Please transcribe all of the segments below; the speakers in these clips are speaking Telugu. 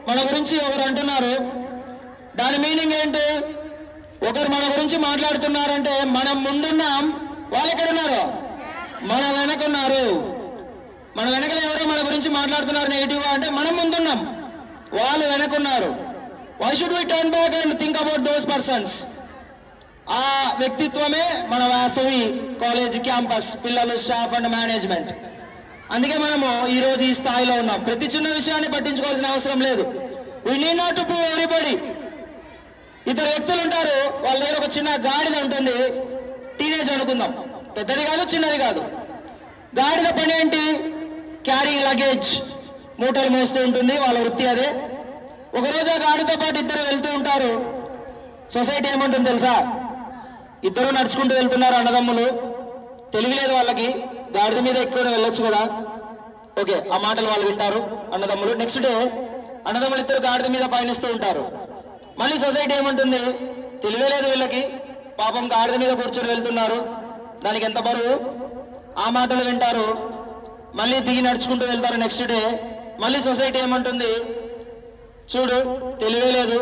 మన గురించి ఒకరు అంటున్నారు. దాని మీనింగ్ ఏంటి? ఒకరు మన గురించి మాట్లాడుతున్నారంటే మనం ముందున్నాం, వాళ్ళు ఎక్కడున్నారు? మన వెనకున్నారు. మన వెనకలు ఎవరో మన గురించి మాట్లాడుతున్నారు నెగిటివ్గా అంటే మనం ముందున్నాం, వాళ్ళు వెనకున్నారు. Why should we turn back and think about those persons? ఆ వ్యక్తిత్వమే మన వాసవి కాలేజ్ క్యాంపస్ పిల్లలు, స్టాఫ్ అండ్ మేనేజ్మెంట్. అందుకే మనము ఈరోజు ఈ స్థాయిలో ఉన్నాం. ప్రతి చిన్న విషయాన్ని పట్టించుకోవాల్సిన అవసరం లేదు. We need not to prove everybody. ఇద్దరు వ్యక్తులు ఉంటారు, వాళ్ళ దగ్గర ఒక చిన్న గాడిద ఉంటుంది, టీనేజ్ అనుకుందాం, పెద్దది కాదు చిన్నది కాదు. గాడిద పని ఏంటి? క్యారింగ్ లగేజ్, మూటలు మోస్తూ ఉంటుంది, వాళ్ళ వృత్తి అదే. ఒకరోజు ఆ గాడితో పాటు ఇద్దరు వెళ్తూ ఉంటారు. సొసైటీ ఏమంటుంది తెలుసా? ఇద్దరు నడుచుకుంటూ వెళ్తున్నారు అన్నదమ్ములు, తెలియలేదు వాళ్ళకి, గాడిద మీద ఎక్కువ వెళ్ళొచ్చు కదా. ఓకే, ఆ మాటలు వాళ్ళు వింటారు అన్నదమ్ములు. నెక్స్ట్ డే అన్నదమ్ములు ఇద్దరు గాడిద మీద పయనిస్తూ ఉంటారు. మళ్ళీ సొసైటీ ఏమంటుంది? తెలియలేదు వీళ్ళకి, పాపం గాడిద మీద కూర్చొని వెళ్తున్నారు, దానికి ఎంత బరువు. ఆ మాటలు వింటారు, మళ్ళీ దిగి నడుచుకుంటూ వెళ్తారు. నెక్స్ట్ డే మళ్ళీ సొసైటీ ఏమంటుంది? చూడు, తెలియలేదు,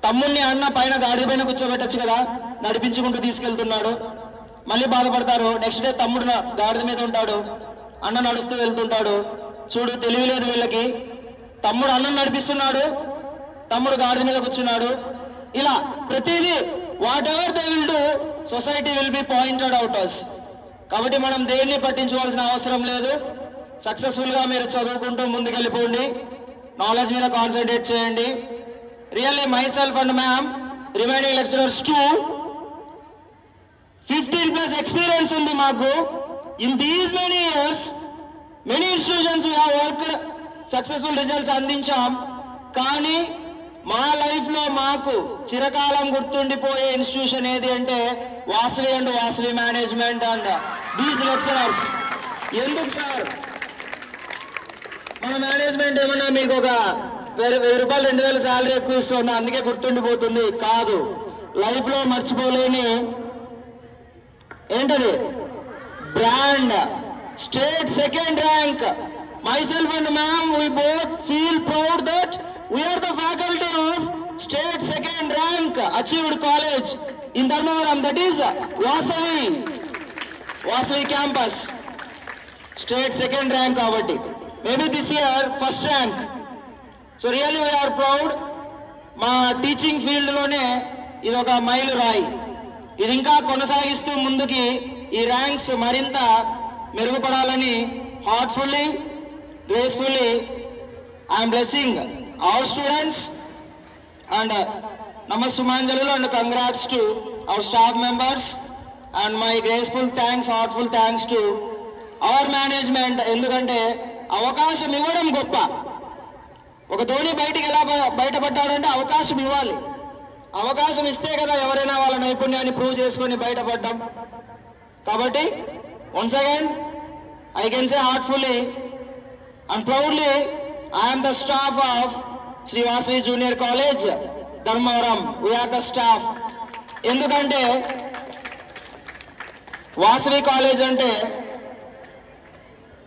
తమ్ముడిని అన్న పైన గాడిద పైన కూర్చోబెట్టచ్చు కదా, నడిపించుకుంటూ తీసుకెళ్తున్నాడు. మళ్ళీ బాధపడతారు. నెక్స్ట్ డే తమ్ముడు గాడిద మీద ఉంటాడు, అన్న నడుస్తూ వెళ్తుంటాడు. చూడు, తెలియలేదు వీళ్ళకి, తమ్ముడు అన్నం నడిపిస్తున్నాడు, తమ్ముడు గాడిద మీద కూర్చున్నాడు. ఇలా ప్రతిదీ whatever they will do, society will be pointed out us. కాబట్టి మనం దేన్ని పట్టించుకోవాల్సిన అవసరం లేదు. సక్సెస్ఫుల్ గా మీరు చదువుకుంటూ ముందుకెళ్ళిపోండి, నాలెడ్జ్ మీద కాన్సన్ట్రేట్ చేయండి. Really myself and ma'am, remaining lecturers too, 15+ experience ఉంది మాకు. In these many years many institutions we have worked, successful results అందించాం. కానీ మా లైఫ్ లో మాకు చిరకాలం గుర్తుండిపోయే ఇన్స్టిట్యూషన్ ఏది అంటే Vasavi and Vasavi management and these lecturers. ఎందుకు సార్ మన మేనేజ్మెంట్ ఏమన్నా మీకు ఒక 1000 రూపాయలు 2000 శాలరీ ఎక్కువ ఇస్తుంది అందుకే గుర్తుండిపోతుంది? కాదు. లైఫ్ లో మర్చిపోలేని ఏంటది? Brand. State second rank. myself and ma'am, we both feel proud that we are the faculty of state second rank achieved college in Dharmavaram, that is Vasavi campus. State second rank kabatti, maybe this year first rank. So really we are proud. మా టీచింగ్ ఫీల్డ్ లోనే ఇది ఒక మైలు రాయి. ఇది ఇంకా కొనసాగిస్తూ ముందుకి ఈ ర్యాంక్స్ మరింత మెరుగుపడాలని heartfully, gracefully I am blessing our students and Namastumanjalalu and congrats to our staff members and my graceful thanks, heartful thanks to our management. ఎందుకంటే అవకాశం ఇవ్వడం గొప్ప. ఒక ధోని బయటికి ఎలా బయటపడ్డాడంటే అవకాశం ఇవ్వాలి. అవకాశం ఇస్తే కదా ఎవరైనా వాళ్ళ నైపుణ్యాన్ని ప్రూవ్ చేసుకొని బయటపడ్డాం. కాబట్టి once again I can say heartfully and proudly, I am the staff of Sri Vasavi Junior College, Dharmavaram. We are the staff. ఎందుకంటే వాసవి కాలేజ్ అంటే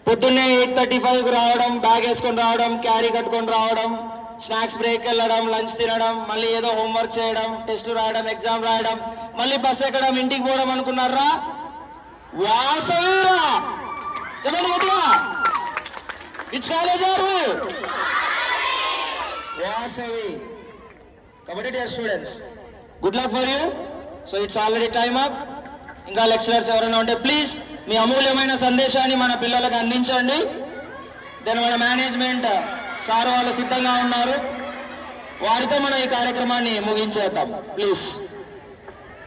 పొద్దున్నే 8:35కు రావడం, బ్యాగ్ వేసుకొని రావడం, క్యారీ కట్టుకొని రావడం, స్నాక్స్ బ్రేక్ వెళ్ళడం, లంచ్ తినడం, మళ్ళీ ఏదో హోంవర్క్ చేయడం, టెస్టులు రాయడం, ఎగ్జామ్ రాయడం, మళ్ళీ బస్ ఎక్కడం, ఇంటికి పోవడం అనుకున్నారా? వాసవిరా చెప్పండి గట్టిగా. Which college are you? Vasavi. Kabatti dear students, good luck for you. So it's already time up. ఇంకా లెక్చరర్స్ ఎవరైనా ఉంటే ప్లీజ్ మీ అమూల్యమైన సందేశాన్ని మన పిల్లలకు అందించండి. దెన్ మన మేనేజ్మెంట్ సార్ వాళ్ళు సిద్ధంగా ఉన్నారు, వారితో మనం ఈ కార్యక్రమాన్ని ముగించేద్దాం ప్లీజ్.